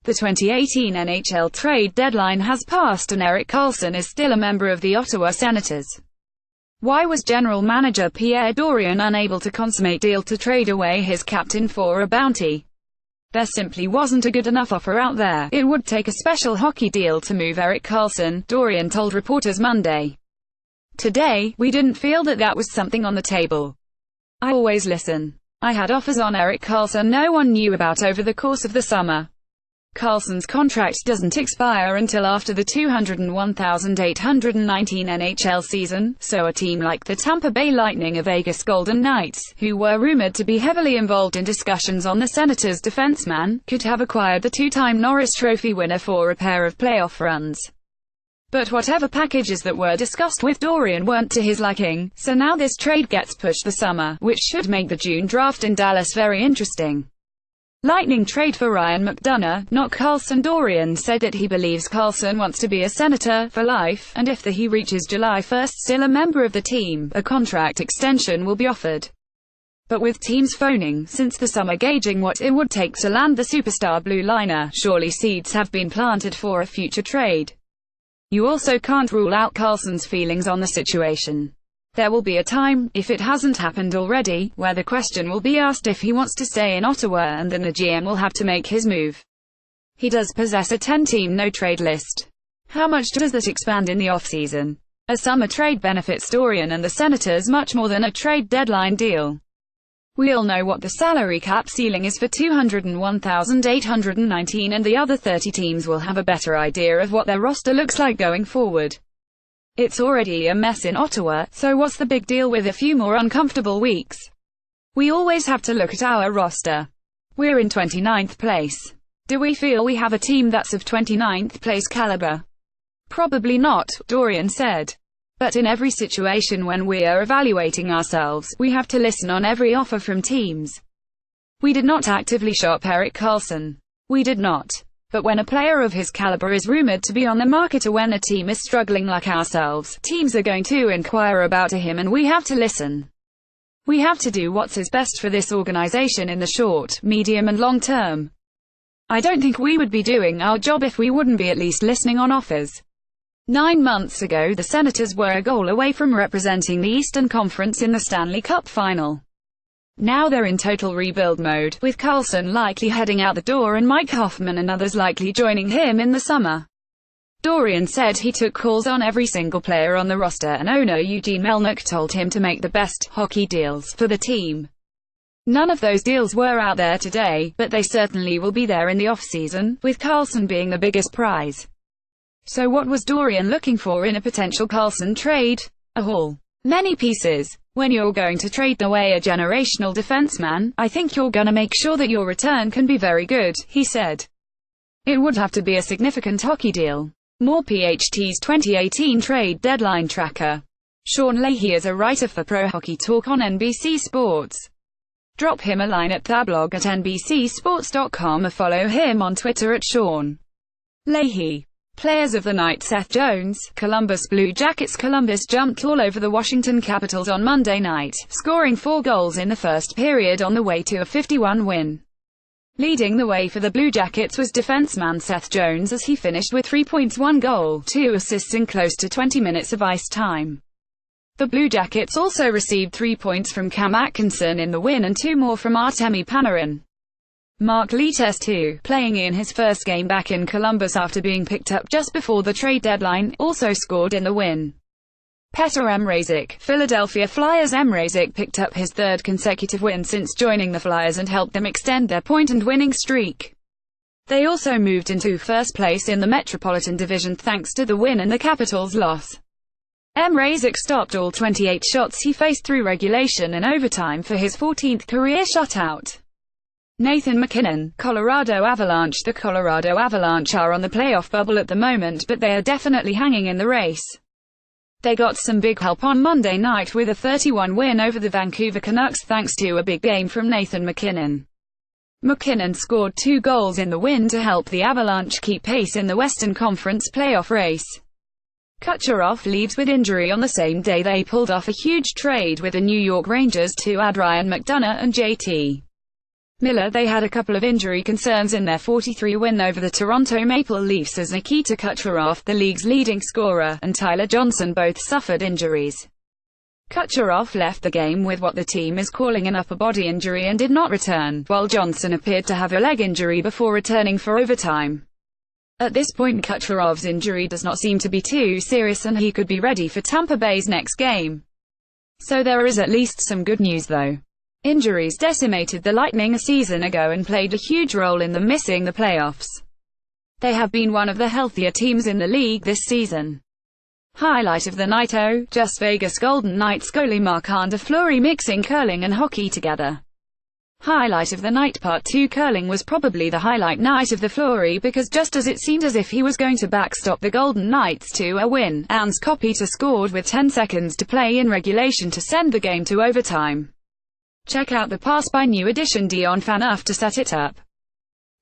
The 2018 NHL trade deadline has passed and Erik Karlsson is still a member of the Ottawa Senators. Why was general manager Pierre Dorion unable to consummate a deal to trade away his captain for a bounty? There simply wasn't a good enough offer out there. It would take a special hockey deal to move Erik Karlsson, Dorion told reporters Monday. Today, we didn't feel that was something on the table. I always listen. I had offers on Erik Karlsson no one knew about over the course of the summer. Karlsson's contract doesn't expire until after the 201,819 NHL season, so a team like the Tampa Bay Lightning or Vegas Golden Knights, who were rumored to be heavily involved in discussions on the Senators' defenseman, could have acquired the two-time Norris Trophy winner for a pair of playoff runs. But whatever packages that were discussed with Dorion weren't to his liking, so now this trade gets pushed the summer, which should make the June draft in Dallas very interesting. Lightning trade for Ryan McDonough, not Karlsson. Dorion said that he believes Karlsson wants to be a Senator for life, and if he reaches July 1 still a member of the team, a contract extension will be offered. But with teams phoning since the summer gauging what it would take to land the superstar blue liner, surely seeds have been planted for a future trade. You also can't rule out Karlsson's feelings on the situation. There will be a time, if it hasn't happened already, where the question will be asked if he wants to stay in Ottawa, and then the GM will have to make his move. He does possess a 10-team no-trade list. How much does that expand in the off-season? A summer trade benefits Dorion and the Senators much more than a trade deadline deal. We all know what the salary cap ceiling is for 201,819, and the other 30 teams will have a better idea of what their roster looks like going forward. It's already a mess in Ottawa, so what's the big deal with a few more uncomfortable weeks? We always have to look at our roster. We're in 29th place. Do we feel we have a team that's of 29th place caliber? Probably not, Dorion said. But in every situation when we are evaluating ourselves, we have to listen on every offer from teams. We did not actively shop Erik Karlsson. We did not. But when a player of his caliber is rumored to be on the market, or when a team is struggling like ourselves, teams are going to inquire about him and we have to listen. We have to do what is best for this organization in the short, medium and long term. I don't think we would be doing our job if we wouldn't be at least listening on offers. 9 months ago the Senators were a goal away from representing the Eastern Conference in the Stanley Cup final. Now they're in total rebuild mode, with Karlsson likely heading out the door and Mike Hoffman and others likely joining him in the summer. Dorion said he took calls on every single player on the roster, and owner Eugene Melnyk told him to make the best hockey deals for the team. None of those deals were out there today, but they certainly will be there in the off-season, with Karlsson being the biggest prize. So what was Dorion looking for in a potential Karlsson trade? A haul. Many pieces. When you're going to trade away a generational defenseman, I think you're gonna make sure that your return can be very good, he said. It would have to be a significant hockey deal. More PHT's 2018 trade deadline tracker. Sean Leahy is a writer for Pro Hockey Talk on NBC Sports. Drop him a line at thablog@nbcsports.com or follow him on Twitter at Sean Leahy. Players of the night: Seth Jones, Columbus Blue Jackets. Columbus jumped all over the Washington Capitals on Monday night, scoring 4 goals in the first period on the way to a 5-1 win. Leading the way for the Blue Jackets was defenseman Seth Jones, as he finished with 3 points, 1 goal, 2 assists in close to 20 minutes of ice time. The Blue Jackets also received 3 points from Cam Atkinson in the win and 2 more from Artemi Panarin. Mark Letestu, playing in his first game back in Columbus after being picked up just before the trade deadline, also scored in the win. Petr Mrazek, Philadelphia Flyers. Mrazek picked up his 3rd consecutive win since joining the Flyers and helped them extend their point-and-winning streak. They also moved into first place in the Metropolitan Division thanks to the win and the Capitals' loss. Mrazek stopped all 28 shots he faced through regulation and overtime for his 14th career shutout. Nathan MacKinnon, Colorado Avalanche. The Colorado Avalanche are on the playoff bubble at the moment, but they are definitely hanging in the race. They got some big help on Monday night with a 31 win over the Vancouver Canucks thanks to a big game from Nathan MacKinnon. MacKinnon scored 2 goals in the win to help the Avalanche keep pace in the Western Conference playoff race. Kucherov leaves with injury on the same day they pulled off a huge trade with the New York Rangers to add Ryan McDonough and JT Miller. They had a couple of injury concerns in their 4-3 win over the Toronto Maple Leafs, as Nikita Kucherov, the league's leading scorer, and Tyler Johnson both suffered injuries. Kucherov left the game with what the team is calling an upper body injury and did not return, while Johnson appeared to have a leg injury before returning for overtime. At this point, Kucherov's injury does not seem to be too serious and he could be ready for Tampa Bay's next game. So there is at least some good news though. Injuries decimated the Lightning a season ago and played a huge role in them missing the playoffs. They have been one of the healthier teams in the league this season. Highlight of the night: Just Vegas Golden Knights goalie Marc-Andre Fleury mixing curling and hockey together. Highlight of the night: Part 2. Curling was probably the highlight night of the Fleury, because just as it seemed as if he was going to backstop the Golden Knights to a win, Hans Kopitar scored with 10 seconds to play in regulation to send the game to overtime. Check out the pass by new addition Dion Phaneuf to set it up.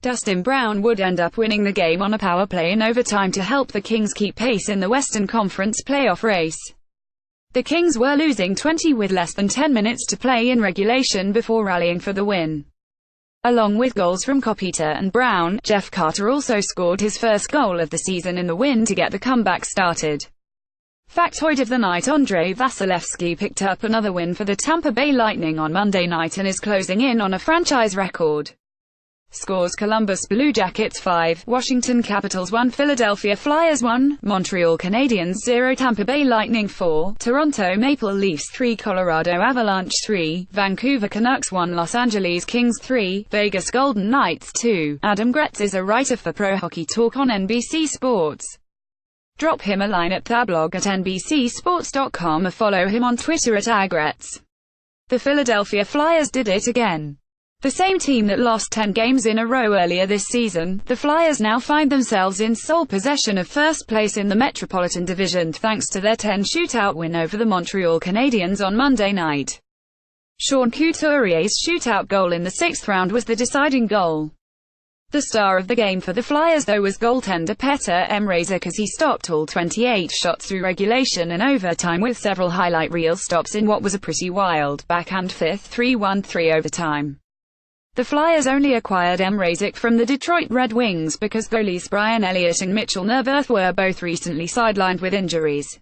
Dustin Brown would end up winning the game on a power play in overtime to help the Kings keep pace in the Western Conference playoff race. The Kings were losing 20 with less than 10 minutes to play in regulation before rallying for the win. Along with goals from Kopitar and Brown, Jeff Carter also scored his first goal of the season in the win to get the comeback started. Factoid of the night: Andrei Vasilevsky picked up another win for the Tampa Bay Lightning on Monday night and is closing in on a franchise record. Scores: Columbus Blue Jackets 5, Washington Capitals 1, Philadelphia Flyers 1, Montreal Canadiens 0, Tampa Bay Lightning 4, Toronto Maple Leafs 3, Colorado Avalanche 3, Vancouver Canucks 1, Los Angeles Kings 3, Vegas Golden Knights 2. Adam Gretz is a writer for Pro Hockey Talk on NBC Sports. Drop him a line at thablog@nbcsports.com or follow him on Twitter @agretz. The Philadelphia Flyers did it again. The same team that lost 10 games in a row earlier this season, the Flyers now find themselves in sole possession of first place in the Metropolitan Division thanks to their 10-shootout win over the Montreal Canadiens on Monday night. Sean Couturier's shootout goal in the 6th round was the deciding goal. The star of the game for the Flyers though was goaltender Petr Mrazek, as he stopped all 28 shots through regulation and overtime, with several highlight reel stops in what was a pretty wild backhand fifth 3-1-3 overtime. The Flyers only acquired Mrazek from the Detroit Red Wings because goalies Brian Elliott and Mitchell Neuvirth were both recently sidelined with injuries.